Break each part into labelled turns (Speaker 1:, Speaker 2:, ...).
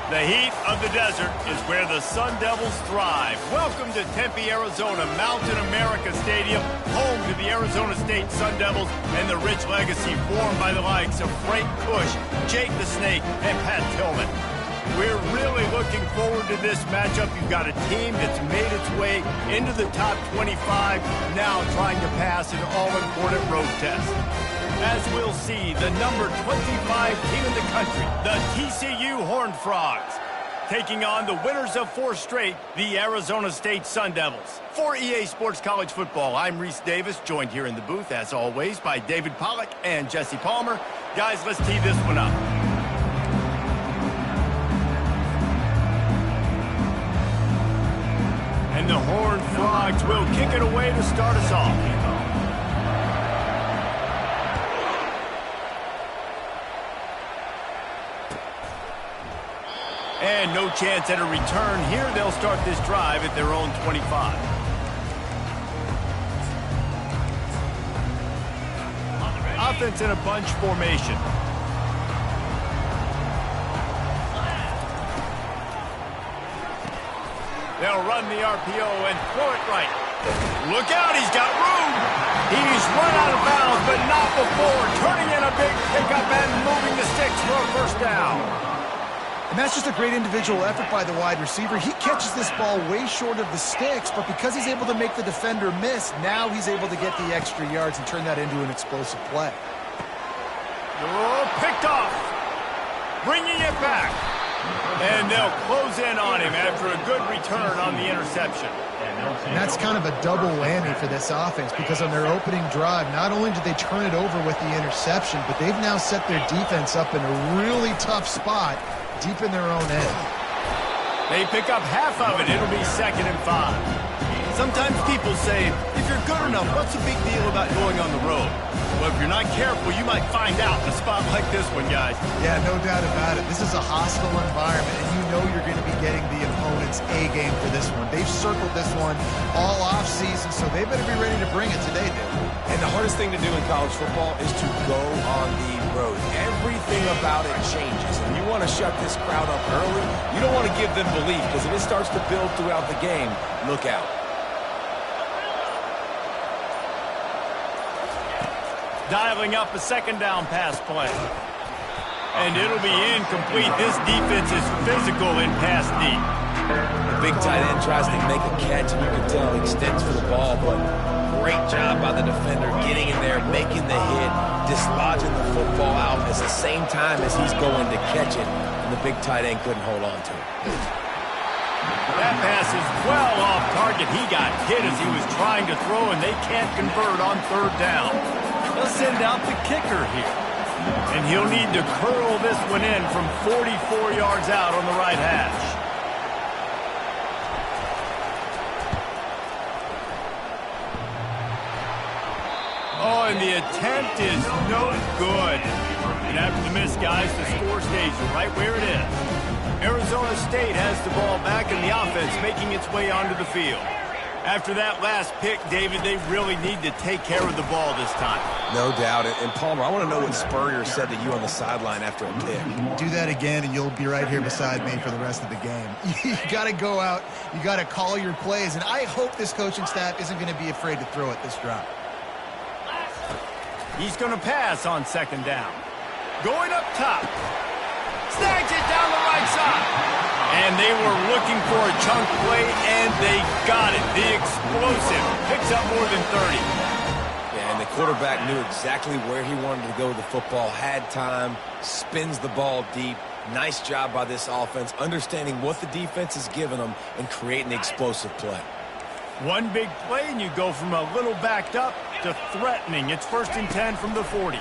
Speaker 1: The heat of the desert is where the Sun Devils thrive. Welcome to Tempe, Arizona, Mountain America Stadium, home to the Arizona State Sun Devils and the rich legacy formed by the likes of Frank Kush, Jake the Snake, and Pat Tillman. We're really looking forward to this matchup. You've got a team that's made its way into the top 25, now trying to pass an all-important road test. As we'll see, the number 25 team in the country, the TCU Horned Frogs, taking on the winners of 4 straight, the Arizona State Sun Devils. For EA Sports College Football, I'm Reese Davis, joined here in the booth, as always, by David Pollack and Jesse Palmer. Guys, let's tee this one up. And the Horned Frogs will kick it away to start us off. And no chance at a return here. They'll start this drive at their own 25. Offense in a bunch formation. They'll run the RPO and throw it right. Look out, he's got room. He's run out of bounds, but not before turning in a big pickup and moving the sticks for a first down.
Speaker 2: And that's just a great individual effort by the wide receiver. He catches this ball way short of the sticks, but because he's able to make the defender miss, now he's able to get the extra yards and turn that into an explosive play.
Speaker 1: Oh, picked off. Bringing it back. And they'll close in on him after a good return on the interception.
Speaker 2: And that's kind of a double whammy for this offense because on their opening drive, not only did they turn it over with the interception, but they've now set their defense up in a really tough spot deep in their own end.
Speaker 1: They pick up half of it. It'll be 2nd and 5. Sometimes people say, if you're good enough, what's the big deal about going on the road? Well, if you're not careful, you might find out in a spot like this one, guys.
Speaker 2: Yeah, no doubt about it. This is a hostile environment, and you know you're going to be getting the opponent's A game for this one. They've circled this one all offseason, so they better be ready to bring it today, dude.
Speaker 3: And the hardest thing to do in college football is to go on the road. Everything about it changes. And you want to shut this crowd up early. You don't want to give them belief, because if it starts to build throughout the game, look out.
Speaker 1: Dialing up a 2nd down pass play. And it'll be incomplete. This defense is physical in pass deep.
Speaker 3: The big tight end tries to make a catch, and you can tell he extends for the ball, but great job by the defender getting in there, making the hit, dislodging the football out at the same time as he's going to catch it, and the big tight end couldn't hold on to it.
Speaker 1: That pass is well off target. He got hit as he was trying to throw, and they can't convert on 3rd down. They'll send out the kicker here. And he'll need to curl this one in from 44 yards out on the right hash. Oh, and the attempt is no good. And after the miss, guys, the score stays right where it is. Arizona State has the ball back and the offense making its way onto the field. After that last pick, David, they really need to take care of the ball this time.
Speaker 3: No doubt. And Palmer, I want to know what Spurrier said to you on the sideline after a pick.
Speaker 2: Do that again, and you'll be right here beside me for the rest of the game. You got to go out. You got to call your plays. And I hope this coaching staff isn't going to be afraid to throw it this drive.
Speaker 1: He's going to pass on 2nd down. Going up top. Snags it down the right side. And they were looking for a chunk play, and they got it. The explosive picks up more than 30.
Speaker 3: Yeah, and the quarterback knew exactly where he wanted to go with the football, had time, spins the ball deep. Nice job by this offense, understanding what the defense is giving them and creating the explosive play.
Speaker 1: One big play, and you go from a little backed up to threatening. It's 1st and 10 from the 40.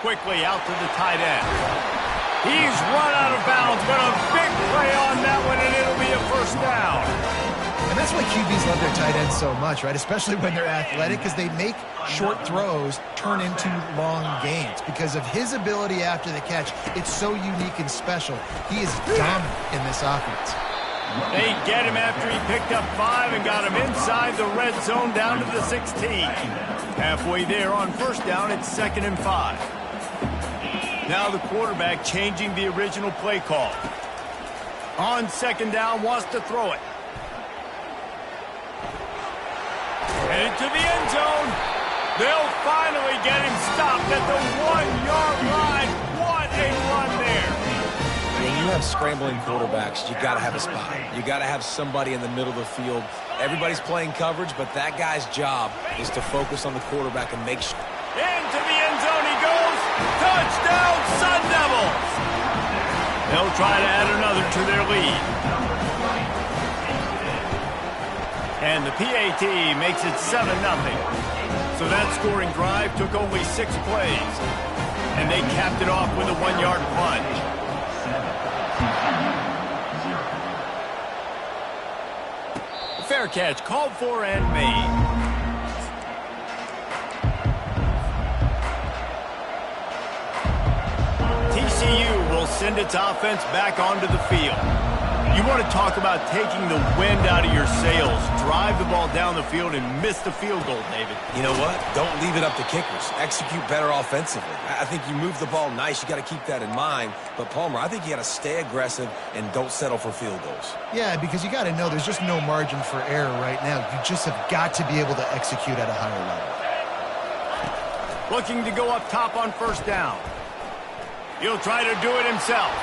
Speaker 1: Quickly out to the tight end. He's run out of bounds, but a big play on that one, and it'll be a 1st down.
Speaker 2: And that's why QBs love their tight ends so much, right? Especially when they're athletic, because they make short throws turn into long gains. Because of his ability after the catch, it's so unique and special. He is dominant in this offense.
Speaker 1: They get him after he picked up 5 and got him inside the red zone down to the 16. Halfway there on 1st down, it's 2nd and 5. Now the quarterback changing the original play call. On second down, wants to throw it. And into the end zone. They'll finally get him stopped at the 1-yard line. What a run there.
Speaker 3: When you have scrambling quarterbacks, you got to have a spot. You got to have somebody in the middle of the field. Everybody's playing coverage, but that guy's job is to focus on the quarterback and make sure.
Speaker 1: Into the end zone he goes. Touchdown, Sun Devils. They'll try to add another to their lead. And the PAT makes it 7-0. So that scoring drive took only 6 plays. And they capped it off with a 1-yard plunge. Fair catch called for and made. TCU will send its offense back onto the field. You want to talk about taking the wind out of your sails. Drive the ball down the field and miss the field goal, David.
Speaker 3: You know what? Don't leave it up to kickers. Execute better offensively. I think you move the ball nice. You got to keep that in mind. But, Palmer, I think you got to stay aggressive and don't settle for field goals.
Speaker 2: Yeah, because you got to know there's just no margin for error right now. You just have got to be able to execute at a higher level.
Speaker 1: Looking to go up top on first down. He'll try to do it himself.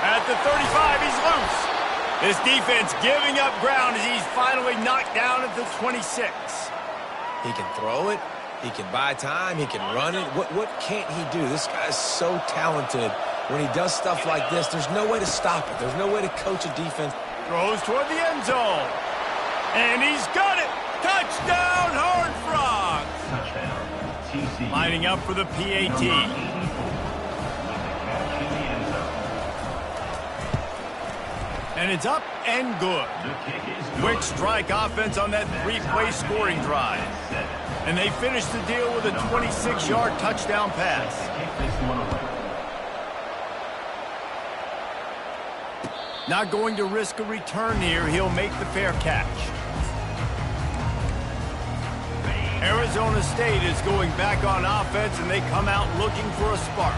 Speaker 1: At the 35, he's loose. This defense giving up ground as he's finally knocked down at the 26.
Speaker 3: He can throw it. He can buy time. He can run it. What can't he do? This guy's so talented. When he does stuff like this, there's no way to stop it. There's no way to coach a defense.
Speaker 1: Throws toward the end zone. And he's got it. Touchdown, Horned Frogs. Lining up for the PAT. And it's up and good. Quick strike offense on that 3-play scoring drive. And they finish the deal with a 26-yard touchdown pass. Not going to risk a return here. He'll make the fair catch. Arizona State is going back on offense, and they come out looking for a spark.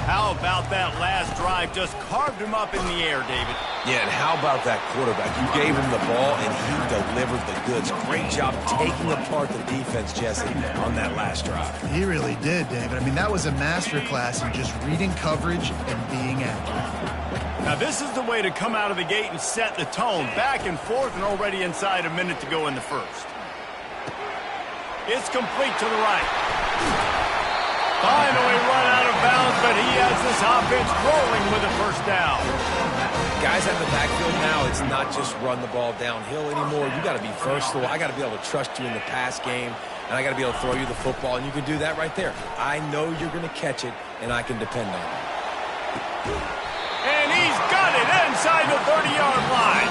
Speaker 1: How about that last drive? Just carved him up in the air, David.
Speaker 3: Yeah, and how about that quarterback? You gave him the ball, and he delivered the goods. Great job taking apart the defense, Jesse, on that last drive.
Speaker 2: He really did, David. I mean, that was a masterclass in just reading coverage and being accurate.
Speaker 1: Now, this is the way to come out of the gate and set the tone. Back and forth and already inside a minute to go in the first. It's complete to the right. Finally run out of bounds, but he has this offense rolling with a first down.
Speaker 3: Guys at the backfield now, it's not just run the ball downhill anymore. You got to be versatile. I got to be able to trust you in the pass game, and I got to be able to throw you the football, and you can do that right there. I know you're going to catch it, and I can depend on you.
Speaker 1: And he's got it inside the 30-yard line.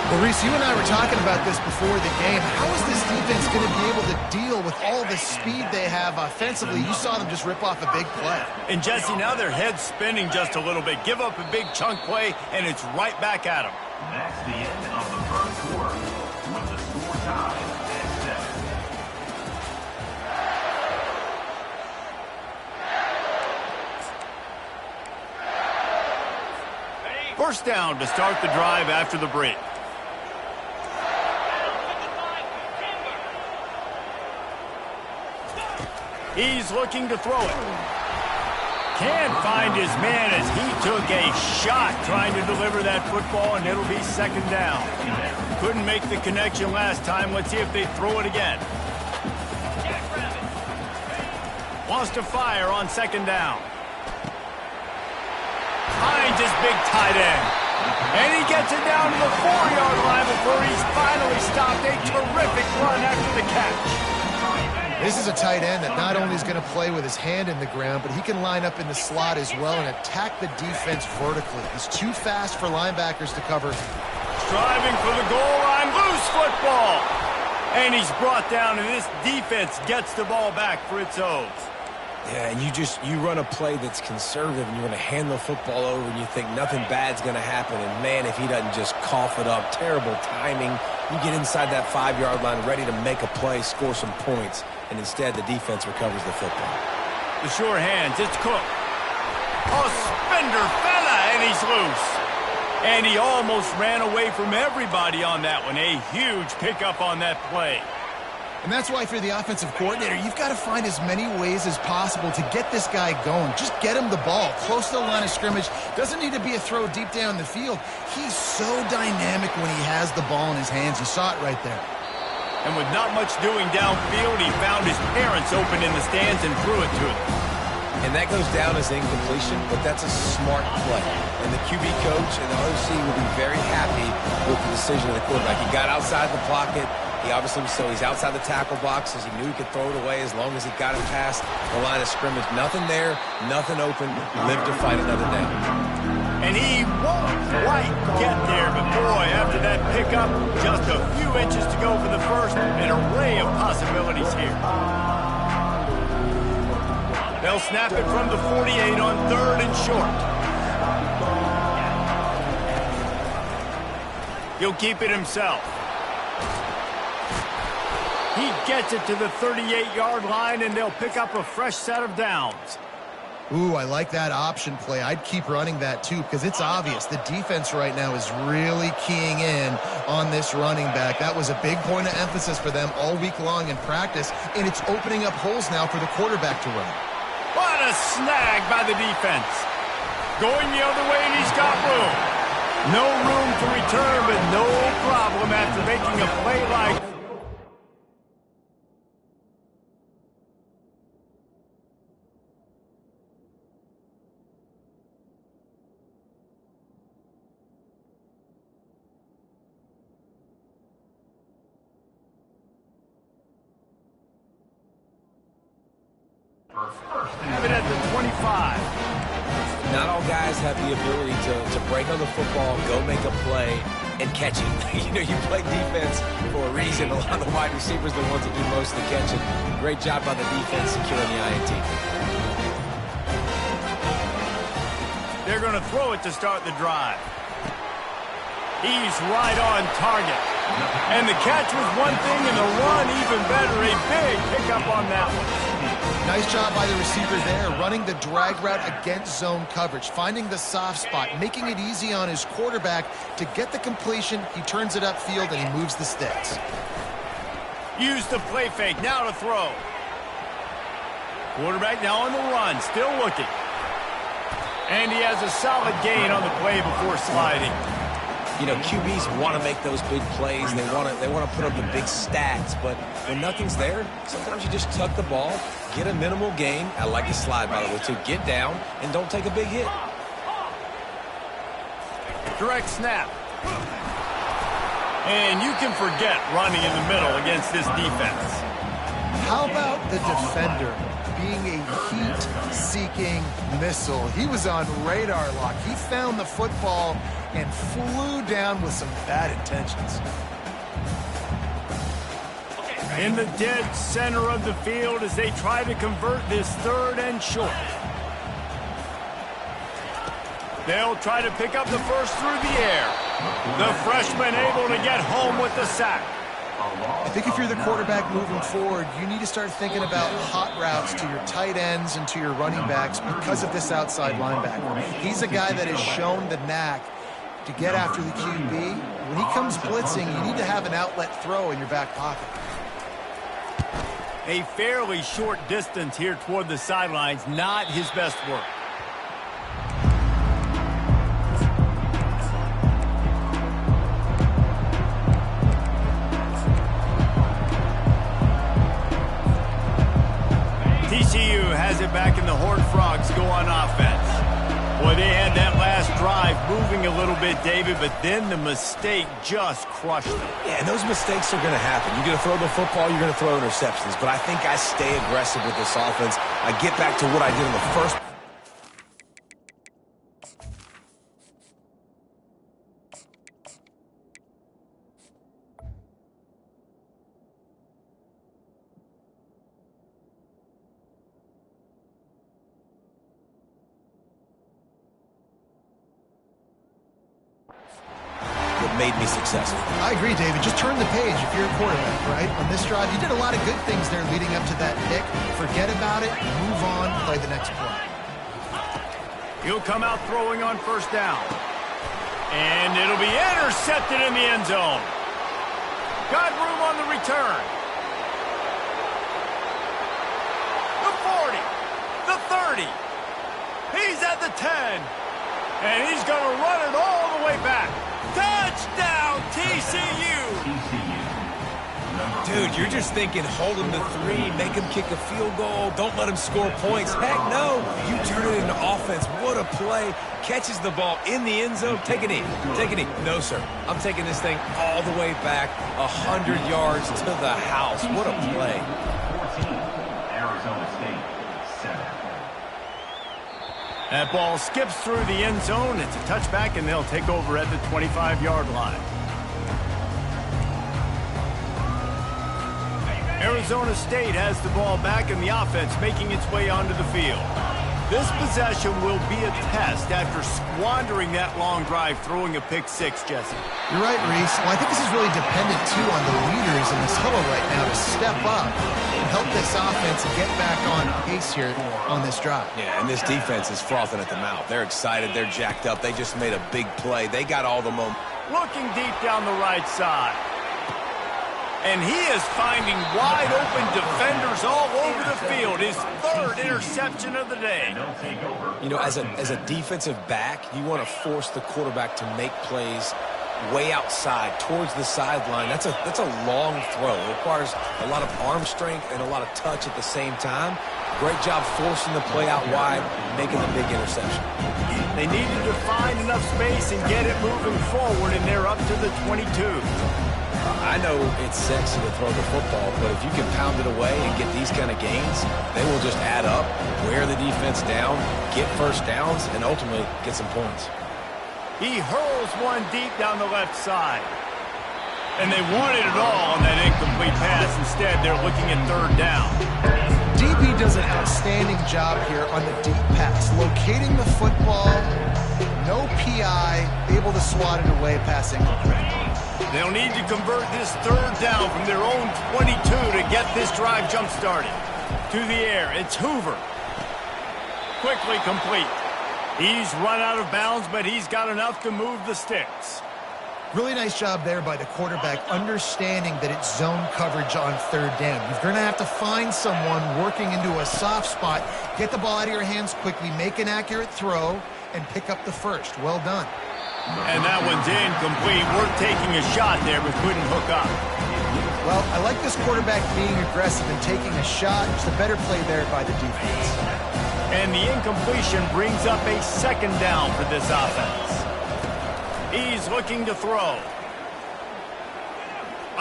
Speaker 2: Well, Reese, you and I were talking about this before the game. How is this defense going to be able to deal with all the speed they have offensively? You saw them just rip off a big play.
Speaker 1: And, Jesse, now their head's spinning just a little bit. Give up a big chunk play, and it's right back at them.
Speaker 4: That's the end of the first quarter with the score tied at 7.
Speaker 1: First down to start the drive after the break. He's looking to throw it. Can't find his man as he took a shot trying to deliver that football, and it'll be second down. Couldn't make the connection last time. Let's see if they throw it again. Wants to fire on second down. Finds his big tight end. And he gets it down to the 4-yard line before he's finally stopped. A terrific run after the catch.
Speaker 2: This is a tight end that not only is going to play with his hand in the ground, but he can line up in the slot as well and attack the defense vertically. He's too fast for linebackers to cover.
Speaker 1: Striving for the goal line, loose football. And he's brought down, and this defense gets the ball back for its own.
Speaker 3: Yeah, and you run a play that's conservative, and you're going to hand the football over, and you think nothing bad's going to happen. And, man, if he doesn't just cough it up, terrible timing. You get inside that 5-yard line ready to make a play, score some points, and instead the defense recovers the football.
Speaker 1: The sure hands, it's Cook. Oh, spender fella, and he's loose. And he almost ran away from everybody on that one. A huge pickup on that play.
Speaker 2: And that's why, if you're the offensive coordinator, you've got to find as many ways as possible to get this guy going. Just get him the ball close to the line of scrimmage. Doesn't need to be a throw deep down the field. He's so dynamic when he has the ball in his hands. You saw it right there.
Speaker 1: And with not much doing downfield, he found his parents open in the stands and threw it to them.
Speaker 3: And that goes down as incompletion, but that's a smart play. And the QB coach and the OC will be very happy with the decision of the quarterback. He got outside the pocket. He obviously was so he's outside the tackle boxes. He knew he could throw it away as long as he got it past the line of scrimmage. Nothing there, nothing open. Live to fight another day.
Speaker 1: And he won't quite get there, but boy, after that pickup, just a few inches to go for the first. An array of possibilities here. They'll snap it from the 48 on 3rd and short. He'll keep it himself. He gets it to the 38-yard line, and they'll pick up a fresh set of downs.
Speaker 2: Ooh, I like that option play. I'd keep running that, too, because it's obvious. The defense right now is really keying in on this running back. That was a big point of emphasis for them all week long in practice, and it's opening up holes now for the quarterback to run.
Speaker 1: What a snag by the defense. Going the other way, and he's got room. No room to return, but no problem after making a play like have it at the 25.
Speaker 3: Not all guys have the ability to break on the football, go make a play, and catch it. You know, you play defense for a reason. A lot of the wide receivers are the ones that do most of the catching. Great job by the defense securing the INT.
Speaker 1: They're going to throw it to start the drive. He's right on target. And the catch was one thing, and the run even better. A big pickup on that one.
Speaker 2: Nice job by the receiver there, running the drag route against zone coverage, finding the soft spot, making it easy on his quarterback to get the completion. He turns it upfield, and he moves the sticks.
Speaker 1: Use the play fake, now to throw. Quarterback now on the run, still looking. And he has a solid gain on the play before sliding.
Speaker 3: You know, QBs want to make those big plays. They want to put up the big stats. But when nothing's there, sometimes you just tuck the ball, get a minimal gain. I like the slide, by the way, too. Get down and don't take a big hit.
Speaker 1: Direct snap. And you can forget running in the middle against this defense.
Speaker 2: How about the defender being a heat-seeking missile? He was on radar lock. He found the football and flew down with some bad intentions.
Speaker 1: In the dead center of the field as they try to convert this 3rd and short. They'll try to pick up the first through the air. The freshman able to get home with the sack.
Speaker 2: I think if you're the quarterback moving forward, you need to start thinking about hot routes to your tight ends and to your running backs because of this outside linebacker. He's a guy that has shown the knack to get after the QB. When he comes blitzing, you need to have an outlet throw in your back pocket.
Speaker 1: A fairly short distance here toward the sidelines, not his best work. TCU has it back, and the Horned Frogs go on offense. Boy, they had that last drive moving a little bit, David, but then the mistake just crushed them.
Speaker 3: Yeah, and those mistakes are going to happen. You're going to throw the football, you're going to throw interceptions. But I think I stay aggressive with this offense. I get back to what I did in the first. Made me successful.
Speaker 2: I agree, David. Just turn the page if you're a quarterback, right? On this drive, you did a lot of good things there leading up to that pick. Forget about it, move on, play the next play.
Speaker 1: He'll come out throwing on first down. And it'll be intercepted in the end zone. Got room on the return. The 40. The 30. He's at the 10. And he's going to run it all the way back. Touchdown, TCU!
Speaker 3: Dude, you're just thinking, hold him to 3, make him kick a field goal, don't let him score points. Heck no, you turn it into offense. What a play. Catches the ball in the end zone. Take a knee. Take a knee. No, sir. I'm taking this thing all the way back 100 yards to the house. What a play.
Speaker 4: 14, Arizona State, 7.
Speaker 1: That ball skips through the end zone. It's a touchback, and they'll take over at the 25-yard line. Arizona State has the ball back and the offense making its way onto the field. This possession will be a test after squandering that long drive throwing a pick six, Jesse.
Speaker 2: You're right, Reese. Well, I think this is really dependent, too, on the leaders in this huddle right now to step up and help this offense get back on pace here on this drive.
Speaker 3: Yeah, and this defense is frothing at the mouth. They're excited. They're jacked up. They just made a big play. They got all the momentum.
Speaker 1: Looking deep down the right side. And he is finding wide-open defenders all over the field. His third interception of the day.
Speaker 3: You know, as a defensive back, you want to force the quarterback to make plays way outside, towards the sideline. That's a long throw. It requires a lot of arm strength and a lot of touch at the same time. Great job forcing the play out wide, making the big interception.
Speaker 1: They needed to find enough space and get it moving forward, and they're up to the 22.
Speaker 3: I know it's sexy to throw the football, but if you can pound it away and get these kind of gains, they will just add up, wear the defense down, get first downs, and ultimately get some points.
Speaker 1: He hurls one deep down the left side. And they wanted it all on that incomplete pass. Instead, they're looking at third down.
Speaker 2: DB does an outstanding job here on the deep pass, locating the football, no PI, able to swat it away passing.
Speaker 1: They'll need to convert this third down from their own 22 to get this drive jump-started. To the air, it's Hoover. Quickly complete. He's run out of bounds, but he's got enough to move the sticks.
Speaker 2: Really nice job there by the quarterback, understanding that it's zone coverage on third down. You're going to have to find someone working into a soft spot, get the ball out of your hands quickly, make an accurate throw, and pick up the first. Well done.
Speaker 1: And that one's incomplete. Worth taking a shot there, but couldn't hook up.
Speaker 2: Well, I like this quarterback being aggressive and taking a shot. It's a better play there by the defense.
Speaker 1: And the incompletion brings up a second down for this offense. He's looking to throw.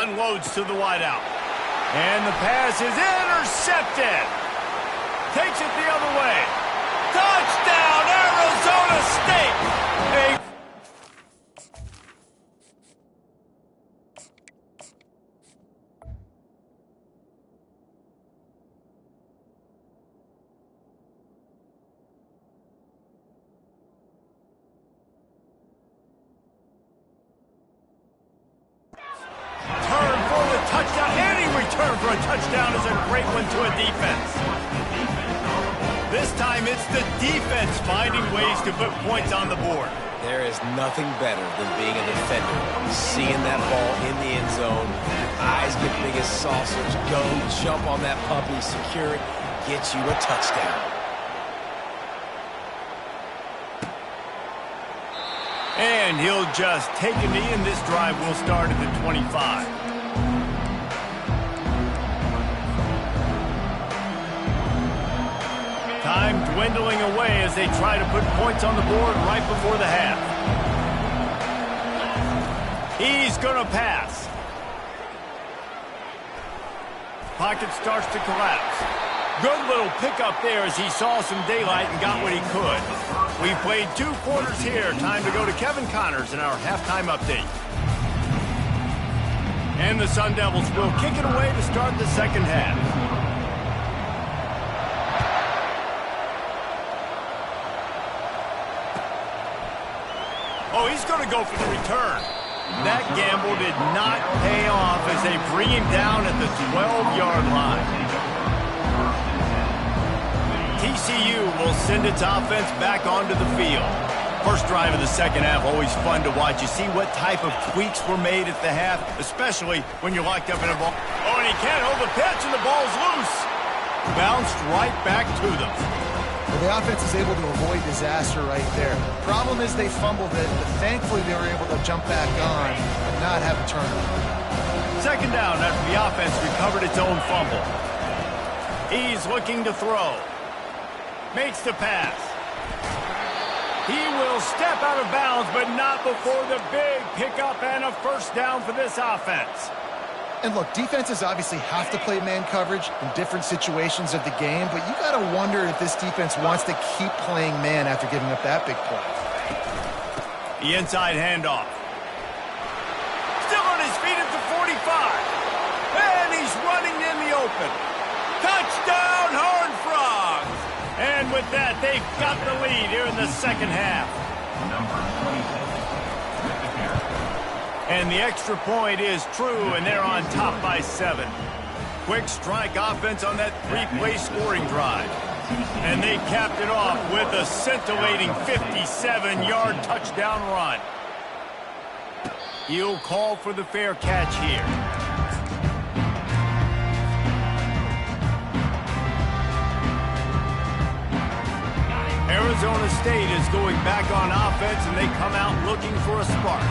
Speaker 1: Unloads to the wideout. And the pass is intercepted. Takes it the other way. Touchdown, Arizona State! For a touchdown is a great one to a defense. This time it's the defense finding ways to put points on the board.
Speaker 3: There is nothing better than being a defender. Seeing that ball in the end zone, eyes get big as saucers, go, jump on that puppy, secure it, get you a touchdown.
Speaker 1: And he'll just take a knee, and this drive will start at the 25. Time dwindling away as they try to put points on the board right before the half. He's going to pass. Pocket starts to collapse. Good little pickup there as he saw some daylight and got what he could. We played 2 quarters here. Time to go to Kevin Connors in our halftime update. And the Sun Devils will kick it away to start the second half. Oh, he's going to go for the return. That gamble did not pay off as they bring him down at the 12-yard line. TCU will send its offense back onto the field. First drive of the second half, always fun to watch. You see what type of tweaks were made at the half, especially when you're locked up in a ball. Oh, and he can't hold the pitch, and the ball's loose. Bounced right back to them.
Speaker 2: Well, the offense is able to avoid disaster right there. Problem is they fumbled it, but thankfully they were able to jump back on and not have a turnover.
Speaker 1: Second down after the offense recovered its own fumble. He's looking to throw. Makes the pass. He will step out of bounds, but not before the big pickup and a first down for this offense.
Speaker 2: And look, defenses obviously have to play man coverage in different situations of the game, but you got to wonder if this defense wants to keep playing man after giving up that big play.
Speaker 1: The inside handoff. Still on his feet at the 45. And he's running in the open. Touchdown, Horned Frogs! And with that, they've got the lead here in the second half. And the extra point is true, and they're on top by 7. Quick strike offense on that 3-play scoring drive. And they capped it off with a scintillating 57-yard touchdown run. He'll call for the fair catch here. Arizona State is going back on offense, and they come out looking for a spark.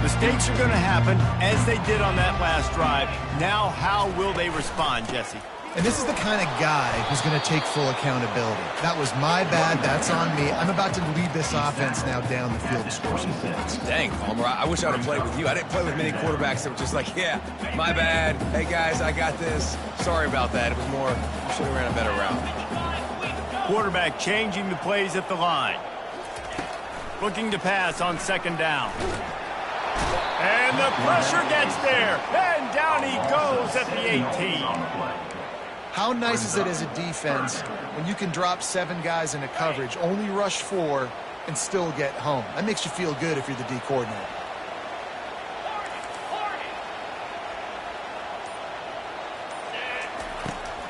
Speaker 1: Mistakes are going to happen, as they did on that last drive. Now, how will they respond, Jesse?
Speaker 2: And this is the kind of guy who's going to take full accountability. That was my bad. That's on me. I'm about to lead this offense now down the field to score some points.
Speaker 3: Dang, Palmer, I wish I would have played with you. I didn't play with many quarterbacks that were just like, yeah, my bad. Hey, guys, I got this. Sorry about that. It was more, I should have ran a better route.
Speaker 1: Quarterback changing the plays at the line. Looking to pass on second down. And the pressure gets there. And down he goes at the 18.
Speaker 2: How nice is it as a defense when you can drop 7 guys into coverage, only rush 4, and still get home? That makes you feel good if you're the D coordinator.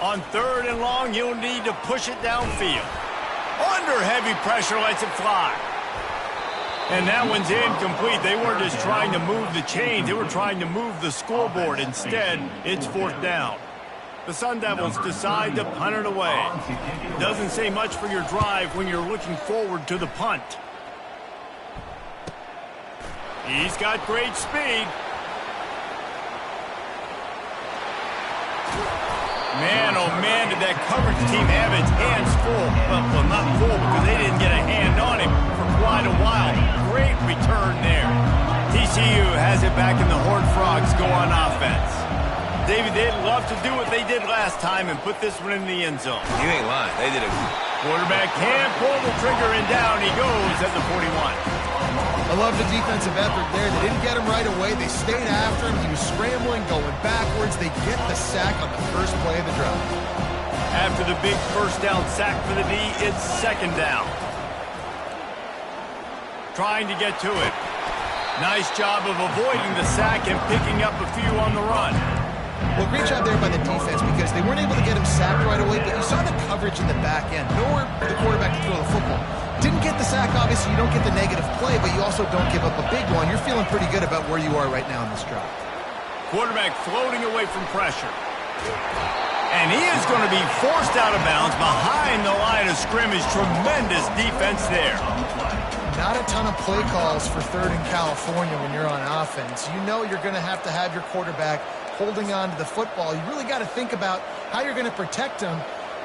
Speaker 1: On third and long, you'll need to push it downfield. Under heavy pressure, lets it fly. And that one's incomplete. They weren't just trying to move the chains. They were trying to move the scoreboard. Instead, it's fourth down. The Sun Devils decide to punt it away. Doesn't say much for your drive when you're looking forward to the punt. He's got great speed. Man, oh man, did that coverage team have its hands full. Well, not full because they didn't get a hand on him for quite a while. Great return there. TCU has it back, and the Horned Frogs go on offense. David, they'd love to do what they did last time and put this one in the end zone.
Speaker 3: You ain't lying. They did it.
Speaker 1: Quarterback can't pull the trigger, and down he goes at the 41.
Speaker 2: I love the defensive effort there. They didn't get him right away. They stayed after him. He was scrambling, going backwards. They get the sack on the first play of the drive.
Speaker 1: After the big first down sack for the D, it's second down. Trying to get to it. Nice job of avoiding the sack and picking up a few on the run.
Speaker 2: Well, great job there by the defense because they weren't able to get him sacked right away, but you saw the coverage in the back end. Nowhere for the quarterback to throw the football. Didn't get the sack, obviously. You don't get the negative play, but you also don't give up a big one. You're feeling pretty good about where you are right now in this drive.
Speaker 1: Quarterback floating away from pressure. And he is going to be forced out of bounds behind the line of scrimmage. Tremendous defense there.
Speaker 2: Not a ton of play calls for third in California when you're on offense. You know you're going to have your quarterback holding on to the football. You really got to think about how you're going to protect him.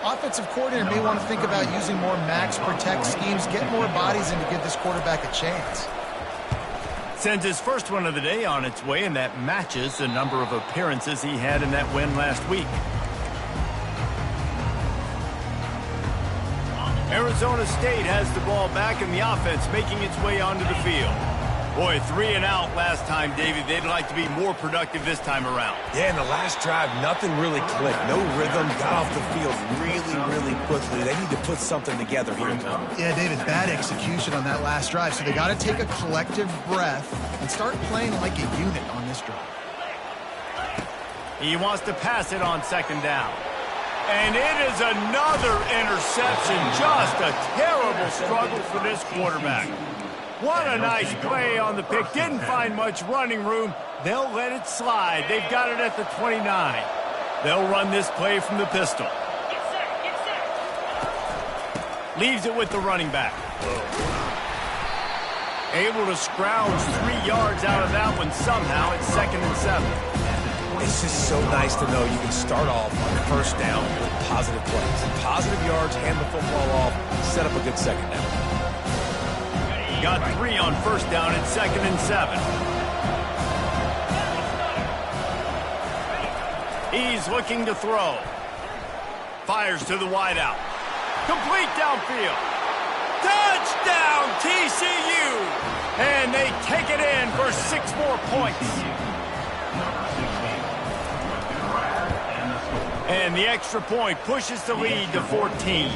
Speaker 2: Offensive coordinator may want to think about using more max protect schemes, get more bodies in to give this quarterback a chance.
Speaker 1: Sends his first one of the day on its way, and that matches the number of appearances he had in that win last week. Arizona State has the ball back, and the offense making its way onto the field. Boy, 3 and out last time, David. They'd like to be more productive this time around.
Speaker 3: Yeah, in the last drive, nothing really clicked. No rhythm, got off the field really quickly. They need to put something together here.
Speaker 2: Yeah, David, bad execution on that last drive. So they got to take a collective breath and start playing like a unit on this drive.
Speaker 1: He wants to pass it on second down. And it is another interception. Just a terrible struggle for this quarterback. What a nice play on the pick. Didn't find much running room. They'll let it slide. They've got it at the 29. They'll run this play from the pistol. Leaves it with the running back. Able to scrounge 3 yards out of that one somehow. It's 2nd and 7.
Speaker 3: It's just so nice to know you can start off on first down with positive plays. Positive yards, hand the football off, set up a good second down.
Speaker 1: Got 3 on first down at 2nd and 7. He's looking to throw. Fires to the wideout. Complete downfield. Touchdown, TCU! And they take it in for 6 more points. And the extra point pushes the lead to 14.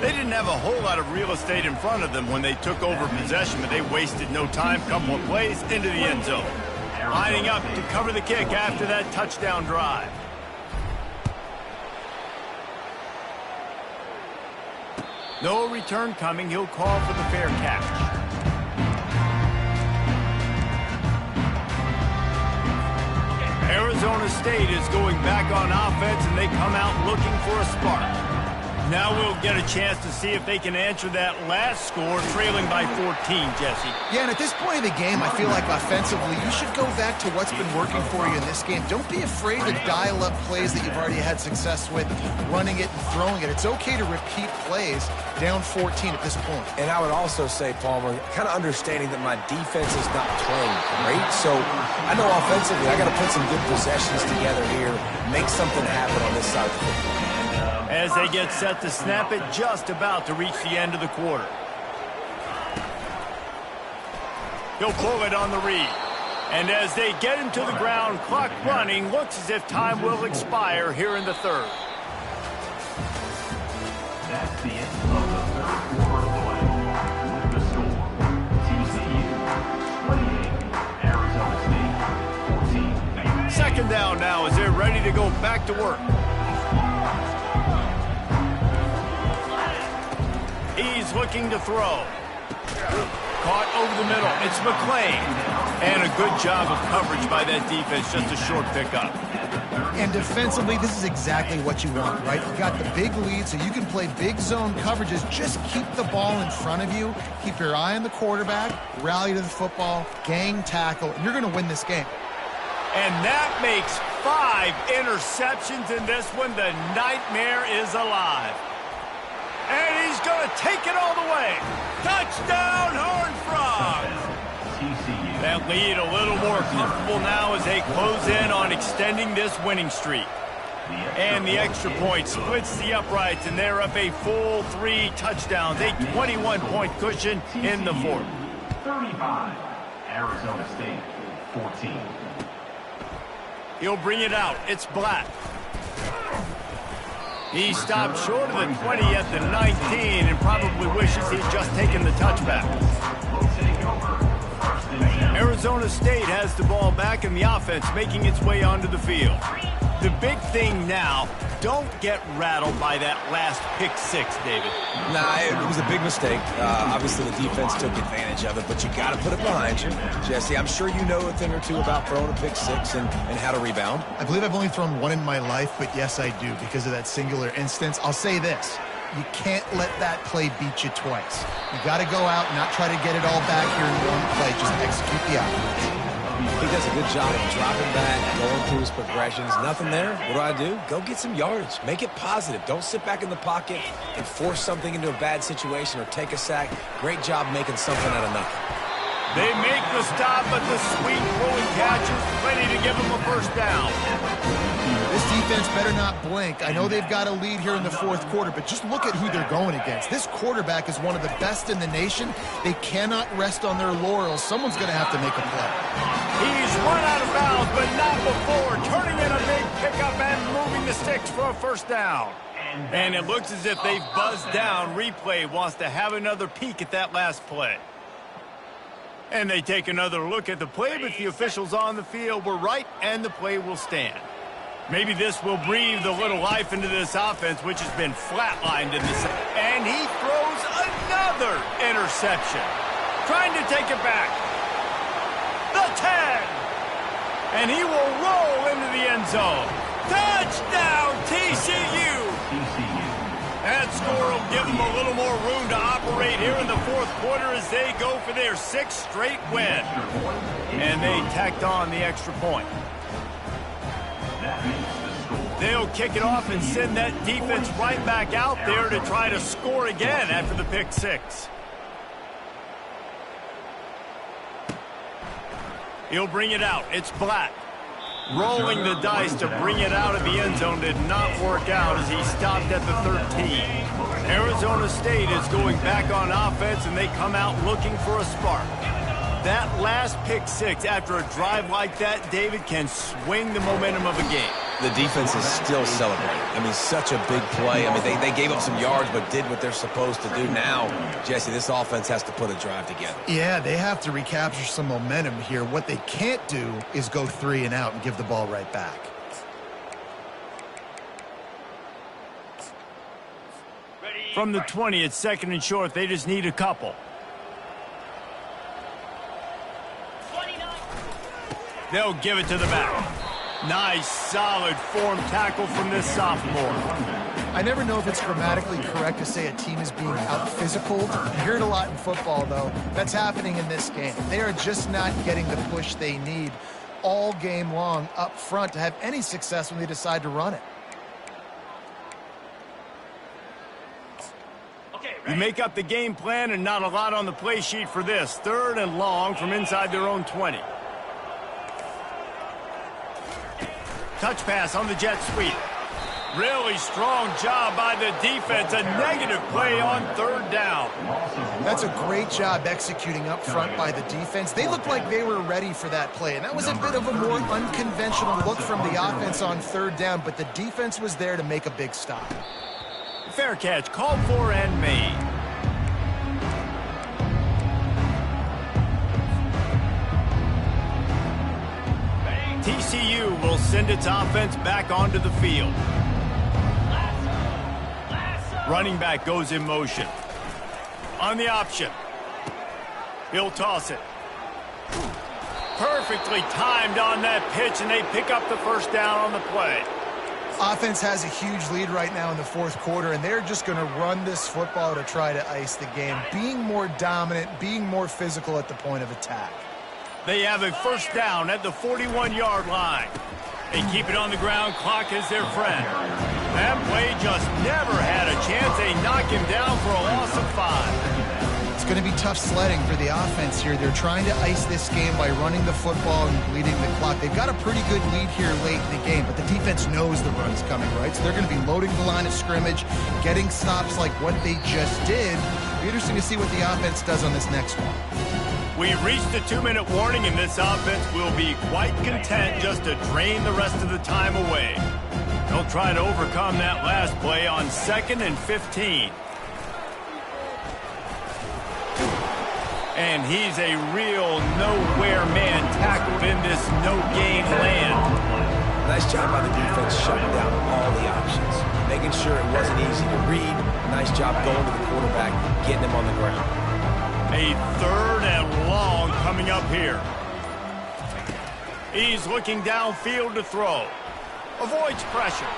Speaker 1: They didn't have a whole lot of real estate in front of them when they took over possession, but they wasted no time. Couple of plays into the end zone. Lining up to cover the kick after that touchdown drive. No return coming. He'll call for the fair catch. Arizona State is going back on offense, and they come out looking for a spark. Now we'll get a chance to see if they can answer that last score, trailing by 14, Jesse.
Speaker 2: Yeah, and at this point of the game, I feel like offensively, you should go back to what's been working for you in this game. Don't be afraid to dial up plays that you've already had success with, running it and throwing it. It's okay to repeat plays down 14 at this point.
Speaker 3: And I would also say, Palmer, kind of understanding that my defense is not playing great. So I know offensively I got to put some good possessions together here, make something happen on this side of the football.
Speaker 1: As they get set to snap it, just about to reach the end of the quarter. He'll pull it on the read. And as they get him to the ground, clock running, looks as if time will expire here in the third.
Speaker 4: That's the end of the third quarter play. With the score, TCU 28, Arizona State 14.
Speaker 1: Second down now as they're ready to go back to work. He's looking to throw. Caught over the middle. It's McClain. And a good job of coverage by that defense. Just a short pickup.
Speaker 2: And defensively, this is exactly what you want, right? You got the big lead, so you can play big zone coverages. Just keep the ball in front of you. Keep your eye on the quarterback. Rally to the football. Gang tackle. And you're going to win this game.
Speaker 1: And that makes 5 interceptions in this one. The nightmare is alive. And he's going to take it all the way. Touchdown, Horned Frogs! That lead a little more comfortable now as they close in on extending this winning streak. And the extra point splits the uprights, and they're up a full 3 touchdowns, a 21-point cushion in the fourth.
Speaker 4: 35, Arizona State 14.
Speaker 1: He'll bring it out. It's Black. He stopped short of the 20 at the 19 and probably wishes he'd just taken the touchback. Arizona State has the ball back and the offense making its way onto the field. The big thing now, don't get rattled by that last pick 6, David.
Speaker 3: Nah, it was a big mistake. Obviously, the defense took advantage of it, but you got to put it behind you. Jesse, I'm sure you know a thing or two about throwing a pick 6 and how to rebound.
Speaker 2: I believe I've only thrown 1 in my life, but yes, I do because of that singular instance. I'll say this. You can't let that play beat you twice. You got to go out and not try to get it all back here in one play. Just execute the offense.
Speaker 3: He does a good job of dropping back, going through his progressions. Nothing there. What do? Go get some yardage. Make it positive. Don't sit back in the pocket and force something into a bad situation or take a sack. Great job making something out of nothing.
Speaker 1: They make the stop, but the sweet throwing catch is plenty to give them a first down.
Speaker 2: This defense better not blink. I know they've got a lead here in the fourth quarter, but just look at who they're going against. This quarterback is one of the best in the nation. They cannot rest on their laurels. Someone's going to have to make a play.
Speaker 1: He's run out of bounds, but not before. Turning in a big pickup and moving the sticks for a first down. And it looks as if they've buzzed down. Replay wants to have another peek at that last play. And they take another look at the play, but the officials on the field were right, and the play will stand. Maybe this will breathe a little life into this offense, which has been flatlined in this. And he throws another interception. Trying to take it back. The 10. And he will roll into the end zone. Touchdown, TCU. That score will give them a little more room to operate here in the fourth quarter as they go for their 6th straight win. And they tacked on the extra point. They'll kick it off and send that defense right back out there to try to score again after the pick 6. He'll bring it out. It's Black. Rolling the dice to bring it out of the end zone did not work out as he stopped at the 13. Arizona State is going back on offense, and they come out looking for a spark. That last pick 6 after a drive like that, David, can swing the momentum of a game.
Speaker 3: The defense is still celebrating. I mean, such a big play. I mean, they gave up some yards but did what they're supposed to do. Now, Jesse, this offense has to put a drive together.
Speaker 2: Yeah, they have to recapture some momentum here. What they can't do is go 3 and out and give the ball right back.
Speaker 1: From the 20, it's 2nd and short. They just need a couple. They'll give it to the back. Nice, solid form tackle from this sophomore.
Speaker 2: I never know if it's grammatically correct to say a team is being out-physical. You hear it a lot in football, though. That's happening in this game. They are just not getting the push they need all game long up front to have any success when they decide to run it.
Speaker 1: You make up the game plan and not a lot on the play sheet for this. 3rd and long from inside their own 20. Touch pass on the jet sweep. Really strong job by the defense. A negative play on 3rd down.
Speaker 2: That's a great job executing up front by the defense. They looked like they were ready for that play, and that was a bit of a more unconventional look from the offense on 3rd down, but the defense was there to make a big stop.
Speaker 1: Fair catch, called for and made. TCU will send its offense back onto the field. Running back goes in motion. On the option. He'll toss it. Perfectly timed on that pitch, and they pick up the 1st down on the play.
Speaker 2: Offense has a huge lead right now in the 4th quarter, and they're just going to run this football to try to ice the game, being more dominant, being more physical at the point of attack.
Speaker 1: They have a 1st down at the 41-yard line. They keep it on the ground. Clock is their friend. That play just never had a chance. They knock him down for a loss of 5.
Speaker 2: It's going to be tough sledding for the offense here. They're trying to ice this game by running the football and bleeding the clock. They've got a pretty good lead here late in the game, but the defense knows the run's coming, right? So they're going to be loading the line of scrimmage, getting stops like what they just did. It'll be interesting to see what the offense does on this next one.
Speaker 1: We've reached the 2-minute warning, and this offense will be quite content just to drain the rest of the time away. They'll try to overcome that last play on 2nd and 15. And he's a real nowhere man tackled in this no-gain land.
Speaker 3: Nice job by the defense shutting down all the options, making sure it wasn't easy to read. Nice job going to the quarterback, getting him on the ground.
Speaker 1: A 3rd and long coming up here. He's looking downfield to throw. Avoids pressure.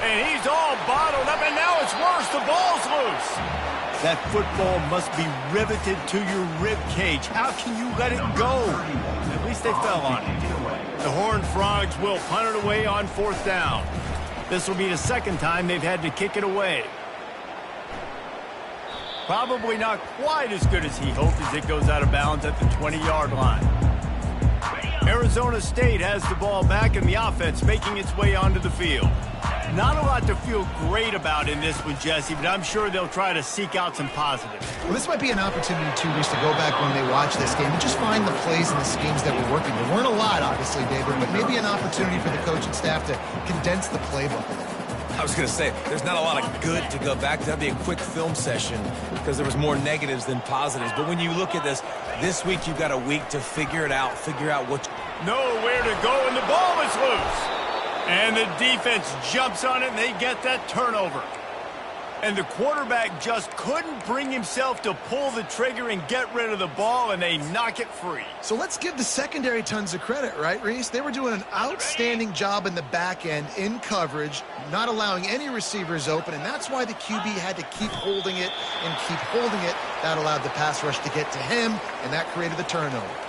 Speaker 1: And he's all bottled up, and now it's worse. The ball's loose. That football must be riveted to your rib cage. How can you let it go? At least they fell on it. The Horned Frogs will punt it away on 4th down. This will be the 2nd time they've had to kick it away. Probably not quite as good as he hoped as it goes out of bounds at the 20-yard line. Arizona State has the ball back, and the offense making its way onto the field. Not a lot to feel great about in this one, Jesse, but I'm sure they'll try to seek out some positives.
Speaker 2: Well, this might be an opportunity, too, just to go back when they watch this game and just find the plays and the schemes that were working. There weren't a lot, obviously, David, but maybe an opportunity for the coaching staff to condense the playbook a little.
Speaker 3: I was going to say, there's not a lot of good to go back. That'd be a quick film session because there was more negatives than positives. But when you look at this week you've got a week to figure it out, figure out what...
Speaker 1: Nowhere to go, and the ball is loose. And the defense jumps on it, and they get that turnover. And the quarterback just couldn't bring himself to pull the trigger and get rid of the ball, and they knock it free.
Speaker 2: So let's give the secondary tons of credit, right, Reese? They were doing an outstanding job in the back end in coverage, not allowing any receivers open, and that's why the QB had to keep holding it and keep holding it. That allowed the pass rush to get to him, and that created the turnover.